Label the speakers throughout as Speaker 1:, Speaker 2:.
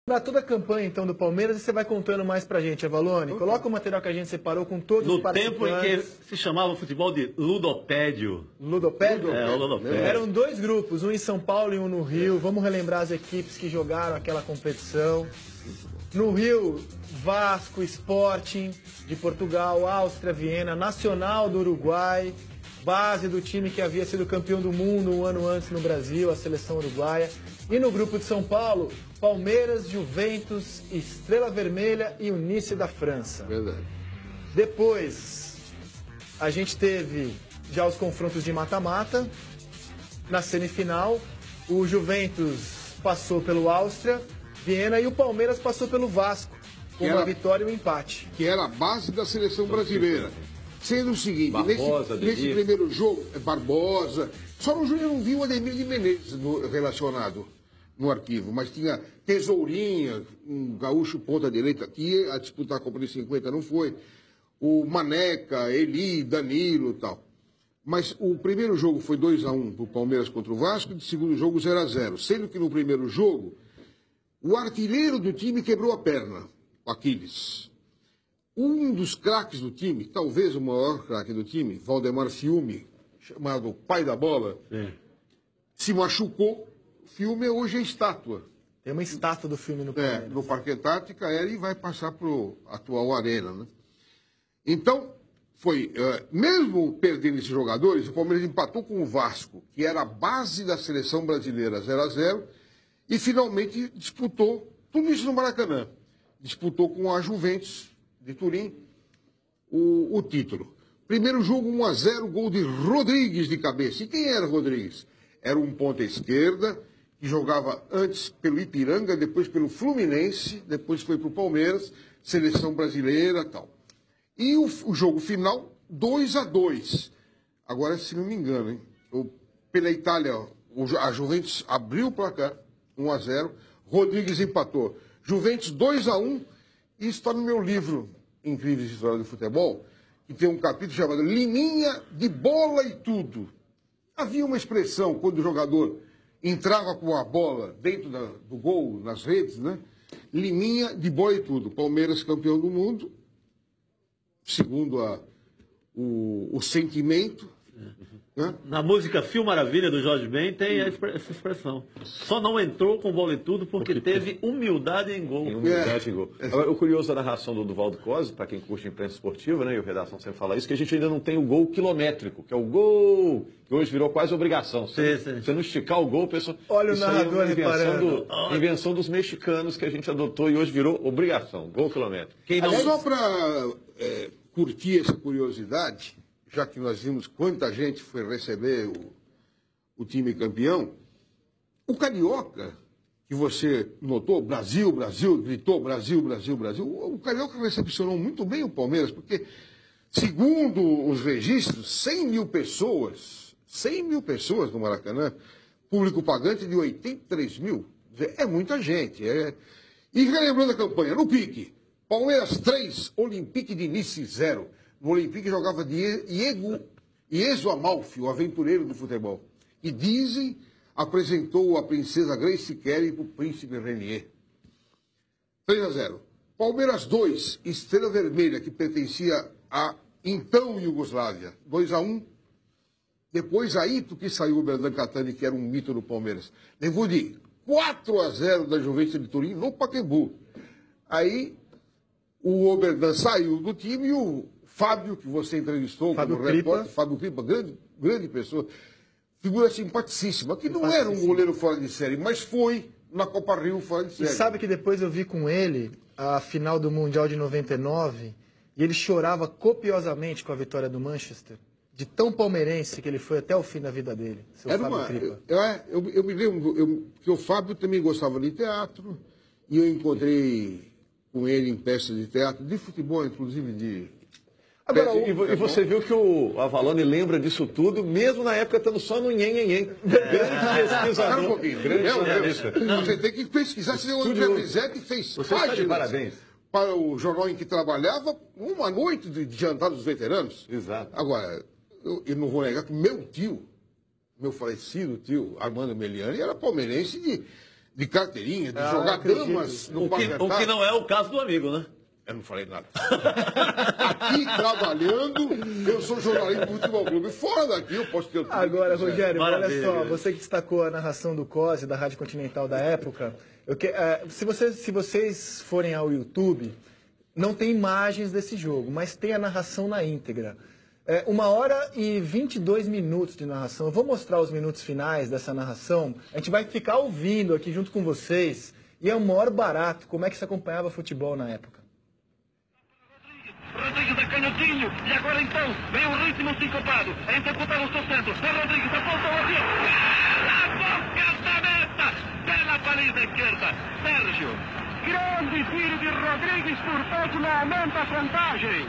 Speaker 1: Para toda a campanha, então, do Palmeiras, e você vai contando mais pra gente, Avalone. Coloca o material que a gente separou com todos os participantes.
Speaker 2: No tempo em que se chamava o futebol de ludopédio.
Speaker 1: Ludopédio?
Speaker 2: É, o ludopédio.
Speaker 1: Eram dois grupos, um em São Paulo e um no Rio. Vamos relembrar as equipes que jogaram aquela competição. No Rio, Vasco, Sporting de Portugal, Áustria, Viena, Nacional do Uruguai, base do time que havia sido campeão do mundo um ano antes no Brasil, a seleção uruguaia. E no grupo de São Paulo, Palmeiras, Juventus, Estrela Vermelha e o Nice da França.
Speaker 3: Verdade.
Speaker 1: Depois, a gente teve já os confrontos de mata-mata. Na semifinal, o Juventus passou pelo Áustria, Viena, e o Palmeiras passou pelo Vasco, com uma vitória e um empate.
Speaker 3: Que era a base da seleção brasileira. Sendo o seguinte, nesse primeiro jogo, Barbosa, só no jogo eu não vi o Ademir de Menezes relacionado no arquivo, mas tinha Tesourinha, um gaúcho ponta-direita que ia a disputar a Copa de 50, não foi. O Maneca, Eli, Danilo e tal. Mas o primeiro jogo foi 2-1 para o Palmeiras contra o Vasco, e o segundo jogo 0-0. Sendo que no primeiro jogo, o artilheiro do time quebrou a perna, o Aquiles. Um dos craques do time, talvez o maior craque do time, Valdemar Fiume, chamado pai da bola, se machucou. Fiume hoje é estátua.
Speaker 1: Tem uma estátua do filme no Palmeiras.
Speaker 3: No Parque Antártica, e vai passar para o atual Arena, né? Então, mesmo perdendo esses jogadores, o Palmeiras empatou com o Vasco, que era a base da seleção brasileira, 0-0, e finalmente disputou, tudo isso no Maracanã, disputou com a Juventus de Turim o título. Primeiro jogo 1-0, gol de Rodrigues de cabeça. E quem era Rodrigues? Era um ponta esquerda, que jogava antes pelo Ipiranga, depois pelo Fluminense, depois foi para o Palmeiras, seleção brasileira e tal. E o jogo final, 2-2. Agora, se não me engano, hein? Pela Itália, a Juventus abriu o placar, 1-0, Rodrigues empatou. Juventus 2-1, e isso está no meu livro, Incríveis Histórias do Futebol, que tem um capítulo chamado Liminha de Bola e Tudo. Havia uma expressão, quando o jogador entrava com a bola dentro do gol, nas redes, né? Liminha de bola e tudo. Palmeiras campeão do mundo, segundo o sentimento. Né?
Speaker 2: Na música Fio Maravilha, do Jorge Ben, tem essa expressão. Só não entrou com bola e tudo porque teve humildade em gol.
Speaker 4: Humildade em gol. Agora, o curioso da narração do Duvaldo Cosi, para quem curte imprensa esportiva, né, e o Redação sempre fala isso, que a gente ainda não tem o gol quilométrico, que é o gol que hoje virou quase obrigação. Você não esticar o gol, pessoal.
Speaker 1: Olha o narrador reparando.
Speaker 4: Invenção dos mexicanos que a gente adotou e hoje virou obrigação, gol quilométrico.
Speaker 3: Só para curtir essa curiosidade, já que nós vimos quanta gente foi receber o time campeão, o Carioca, que você notou, Brasil, Brasil, gritou Brasil, Brasil, Brasil, o Carioca recepcionou muito bem o Palmeiras, porque, segundo os registros, 100 mil pessoas no Maracanã, público pagante de 83 mil, é muita gente. E relembrando a campanha, no pique, Palmeiras 3, Olympique de Nice 0. No Olympique jogava Ieso Amalfi, o aventureiro do futebol. E dizem, apresentou a princesa Grace Kelly para o príncipe Renier. 3-0. Palmeiras 2, Estrela Vermelha, que pertencia à então Iugoslávia. 2-1. Depois aí, porque saiu o Berdan Catani, que era um mito do Palmeiras. Levou de 4-0 da Juventus de Turim no Pacaembu. Aí o Oberdan saiu do time e o Fábio, que você entrevistou como repórter, Fábio Cripa, grande pessoa, figura simpaticíssima, que não era um goleiro fora de série, mas foi na Copa Rio fora de série.
Speaker 1: E sabe que depois eu vi com ele a final do Mundial de 99 e ele chorava copiosamente com a vitória do Manchester, de tão palmeirense que ele foi até o fim da vida dele, seu Fábio Cripa.
Speaker 3: Eu me lembro que o Fábio também gostava de teatro e eu encontrei com ele em peças de teatro, de futebol, inclusive de...
Speaker 4: Agora, e você viu que o Avalone lembra disso tudo, mesmo na época estando só no nhen. Grande pesquisador.
Speaker 3: Um pouquinho. Grande jornalista. Você tem que pesquisar. Se o André Rizek fez páginas
Speaker 4: parabéns
Speaker 3: para o jornal em que trabalhava, uma noite de jantar dos veteranos.
Speaker 4: Exato.
Speaker 3: Agora, eu não vou negar que meu falecido tio, Armando Meliani, era palmeirense de carteirinha, de jogar damas no Parque
Speaker 2: o que não é o caso do amigo, né?
Speaker 3: Eu não falei nada. Aqui, trabalhando, eu sou jornalista do Futebol Clube. Fora daqui, eu posso ter...
Speaker 1: Agora, Rogério,
Speaker 2: Maravilha,
Speaker 1: olha só, você que destacou a narração do COSE, da Rádio Continental da época, se vocês forem ao YouTube, não tem imagens desse jogo, mas tem a narração na íntegra. 1h e 22 minutos de narração. Eu vou mostrar os minutos finais dessa narração. A gente vai ficar ouvindo aqui junto com vocês. E é o maior barato. Como é que se acompanhava futebol na época?
Speaker 5: Rodrigues a canhotinho, e agora então vem o ritmo sincopado, a interpretar o seu centro, é Rodrigues, aponta o avião, a boca da meta, pela baliza esquerda, Sérgio, grande tiro de Rodrigues por pouco não aumenta a contagem.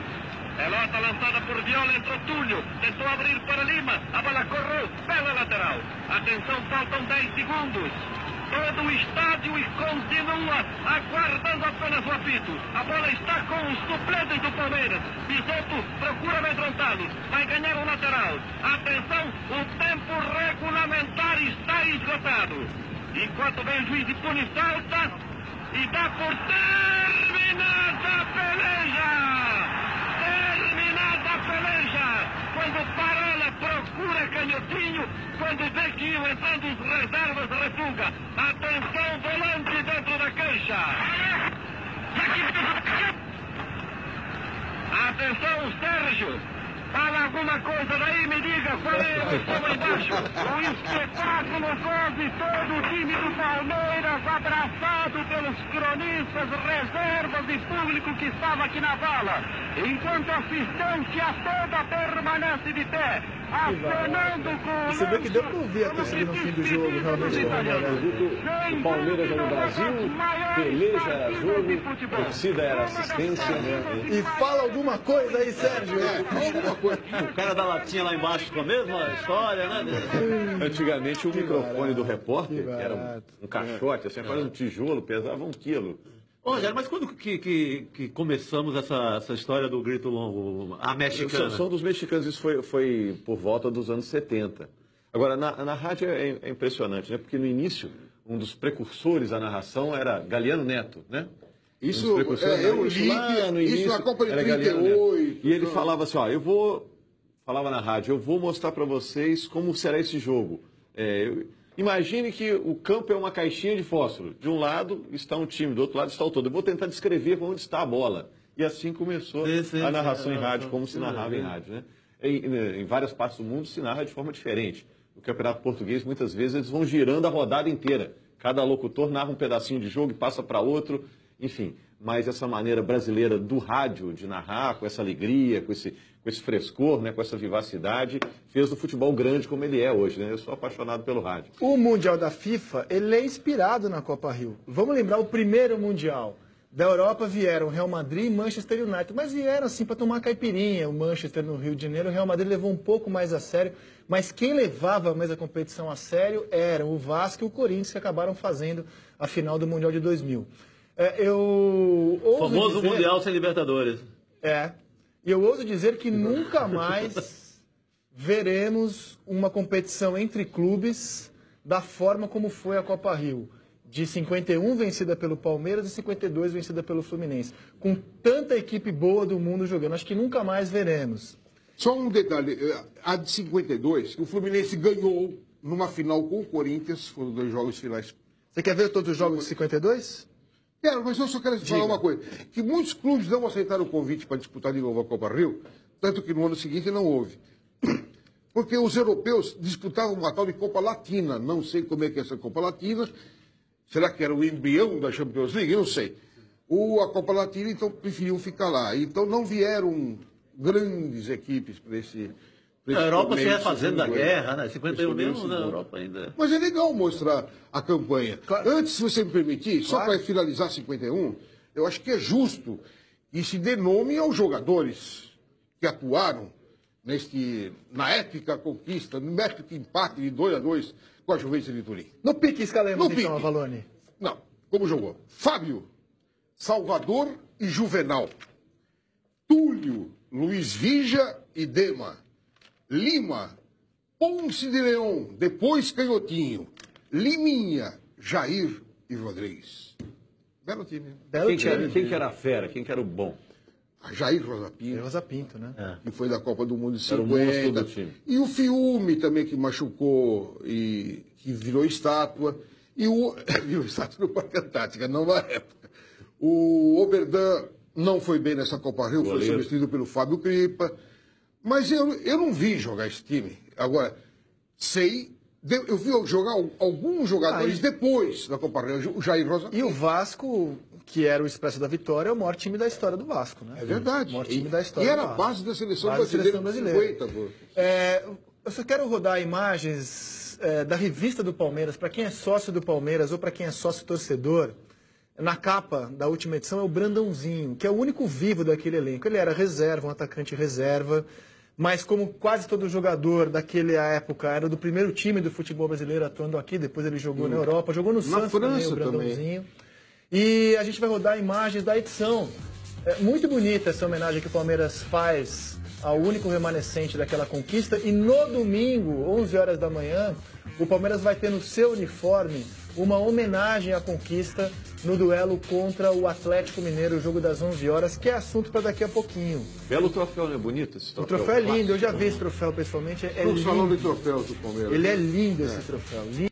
Speaker 5: Pelota lançada por Viola, entrou Túlio, tentou abrir para Lima, a bola correu pela lateral, atenção, faltam 10 segundos. Todo o estádio e continua aguardando apenas o apito. A bola está com os suplentes do Palmeiras. Bisotto procura amedrontá-los. Vai ganhar o lateral. Atenção, o tempo regulamentar está esgotado. Enquanto vem o juiz e pune falta. E dá por terminada a peleja. Terminada a peleja. Quando Parola procura canhotinho, quando vê que iam entrando os reservas, refuga. Atenção, volante dentro da cancha. Atenção, Sérgio. Fala alguma coisa daí, me diga qual é o som embaixo. O espetáculo quase todo o time do Palmeiras abraçado pelos cronistas, reservas e público que estava aqui na vala. Enquanto a assistência toda permanece de pé, acenando com...
Speaker 1: Você vê que deu para ouvir a torcida no fim do jogo, realmente.
Speaker 4: O Palmeiras era o Brasil, beleza era jogo, torcida era assistência.
Speaker 1: E fala alguma coisa aí, Sérgio.
Speaker 3: Alguma coisa.
Speaker 2: O cara da latinha lá embaixo com a mesma história, né?
Speaker 4: Antigamente o microfone do repórter, que era um caixote, assim, agora um tijolo, pesava 1 quilo.
Speaker 2: Ô, Rogério, mas quando que começamos essa história do grito longo, a mexicana?
Speaker 4: São dos mexicanos, isso foi por volta dos anos 70. Agora, na rádio é impressionante, né? Porque no início, um dos precursores da narração era Galiano Neto, né?
Speaker 3: Isso, eu li
Speaker 4: lá no
Speaker 3: isso
Speaker 4: início,
Speaker 3: na Copa de
Speaker 4: era
Speaker 3: 38.
Speaker 4: E ele falava assim, falava na rádio, eu vou mostrar para vocês como será esse jogo. Imagine que o campo é uma caixinha de fósforo. De um lado está um time, do outro lado está o todo. Eu vou tentar descrever onde está a bola. E assim começou a narração em rádio, como se narrava em rádio, né? Em várias partes do mundo se narra de forma diferente. No Campeonato Português, muitas vezes, eles vão girando a rodada inteira. Cada locutor narra um pedacinho de jogo e passa para outro. Enfim, mas essa maneira brasileira do rádio de narrar, com essa alegria, com esse frescor, né, com essa vivacidade, fez do futebol grande como ele é hoje, né? Eu sou apaixonado pelo rádio.
Speaker 1: O Mundial da FIFA, ele é inspirado na Copa Rio. Vamos lembrar o primeiro Mundial. Da Europa vieram Real Madrid e Manchester United, mas vieram assim para tomar caipirinha. O Manchester no Rio de Janeiro, o Real Madrid levou um pouco mais a sério, mas quem levava mais a competição a sério eram o Vasco e o Corinthians, que acabaram fazendo a final do Mundial de 2000.
Speaker 2: O famoso Mundial sem Libertadores.
Speaker 1: E eu ouso dizer que nunca mais veremos uma competição entre clubes da forma como foi a Copa Rio. De 51 vencida pelo Palmeiras e 52 vencida pelo Fluminense. Com tanta equipe boa do mundo jogando. Acho que nunca mais veremos.
Speaker 3: Só um detalhe. A de 52, o Fluminense ganhou numa final com o Corinthians. Foram 2 jogos finais.
Speaker 1: Você quer ver todos os jogos de 52?
Speaker 3: Quero, mas eu só quero falar uma coisa. Que muitos clubes não aceitaram o convite para disputar de novo a Copa Rio, tanto que no ano seguinte não houve. Porque os europeus disputavam uma tal de Copa Latina. Não sei como é que é essa Copa Latina. Será que era o embrião da Champions League? Eu não sei. A Copa Latina, então, preferiam ficar lá. Então, não vieram grandes equipes para esse...
Speaker 2: A Europa se refazendo da guerra, né? 51 mesmo na Europa ainda.
Speaker 3: Mas é legal mostrar a campanha. Claro. Antes, se você me permitir, só para finalizar 51, eu acho que é justo que se dê nome aos jogadores que atuaram na épica conquista, no épico empate de 2-2 com a Juventus de Turim.
Speaker 1: No pique escalemos, então, Avalone.
Speaker 3: Não, como jogou? Fábio, Salvador e Juvenal. Túlio, Luiz Vija e Dema. Lima, Ponce de Leão, depois Canhotinho. Liminha, Jair e Rodrigues. Belo time.
Speaker 4: Quem que era a fera? Quem que era o bom?
Speaker 3: Jair Rosa Pinto.
Speaker 1: Jair Rosa Pinto, né?
Speaker 3: Que foi da Copa do Mundo de 50.
Speaker 4: Era o monstro do time.
Speaker 3: E o Fiume também, que machucou e que virou estátua. E virou estátua no Parque Antártica, não na época. O Oberdan não foi bem nessa Copa Rio, foi substituído pelo Fábio Cripa. Mas eu não vi jogar esse time. Agora, eu vi jogar alguns jogadores depois da Copa Rio, o Jair Rosa Pinto.
Speaker 1: E o Vasco, que era o Expresso da Vitória, é o maior time da história do Vasco, né?
Speaker 3: É verdade.
Speaker 1: O maior time da história
Speaker 3: e era
Speaker 1: do
Speaker 3: a
Speaker 1: Vasco.
Speaker 3: base da seleção brasileira. 50,
Speaker 1: eu só quero rodar imagens da revista do Palmeiras, para quem é sócio do Palmeiras ou para quem é sócio torcedor. Na capa da última edição é o Brandãozinho, que é o único vivo daquele elenco. Ele era reserva, um atacante reserva, mas como quase todo jogador daquela época era do primeiro time do futebol brasileiro atuando aqui, depois ele jogou na Europa, jogou no Santos também, o Brandãozinho. E a gente vai rodar imagens da edição. É muito bonita essa homenagem que o Palmeiras faz ao único remanescente daquela conquista. E no domingo, 11 horas da manhã, o Palmeiras vai ter no seu uniforme uma homenagem à conquista no duelo contra o Atlético Mineiro, o jogo das 11 horas, que é assunto para daqui a pouquinho.
Speaker 4: Belo troféu, não é bonito esse troféu?
Speaker 1: O troféu é lindo, eu já vi esse troféu pessoalmente. É
Speaker 3: no
Speaker 1: lindo.
Speaker 3: Salão de Troféus do Palmeiras.
Speaker 1: Ele é lindo esse troféu. Lindo.